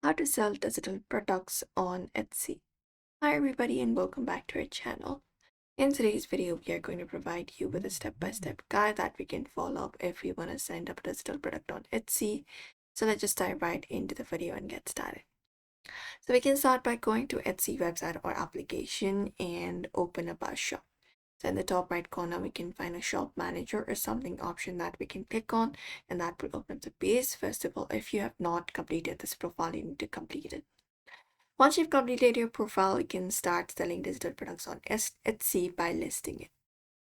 how to sell digital products on Etsy. Hi everybody and welcome back to our channel. In today's video, we are going to provide you with a step-by-step guide that we can follow up if you want to send up a digital product on Etsy. So let's just dive right into the video and get started. So we can start by going to Etsy website or application and open up our shop. So in the top right corner, we can find a shop manager or something option that we can click on, and that will open the page. First of all, if you have not completed this profile, you need to complete it. Once you've completed your profile, you can start selling digital products on Etsy by listing it.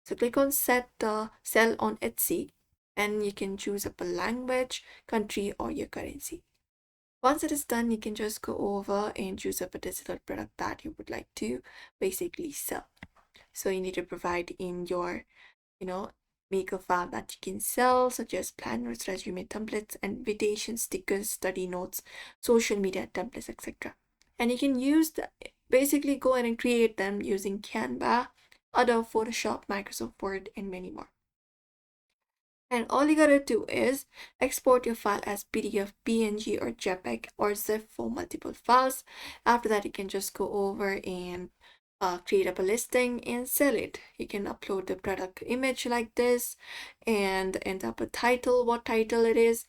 So click on sell on Etsy, and you can choose up a language, country, or your currency. Once it is done, you can just go over and choose up a digital product that you would like to basically sell. So you need to provide in your, make a file that you can sell, such as planners, resume templates, invitations, stickers, study notes, social media templates, etc. And you can use basically go ahead and create them using Canva, Adobe Photoshop, Microsoft Word, and many more. And all you gotta do is export your file as PDF, PNG, or JPEG, or zip for multiple files. After that, you can just go over and create up a listing and sell it. You can upload the product image like this and end up a title, what title it is,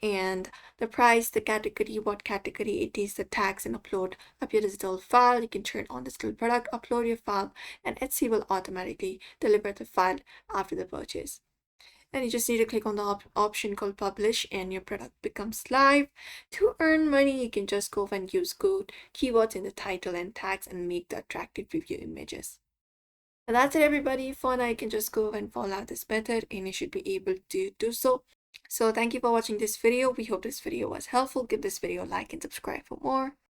and the price, the category, what category it is, the tags, and upload up your digital file. You can turn on digital product, upload your file, and Etsy will automatically deliver the file after the purchase. And you just need to click on the option called publish and your product becomes live. To earn money, you can just go and use good keywords in the title and tags and make the attractive review images. And that's it everybody. For now, you can just go and follow this method and you should be able to do so. So thank you for watching this video. We hope this video was helpful. Give this video a like and subscribe for more.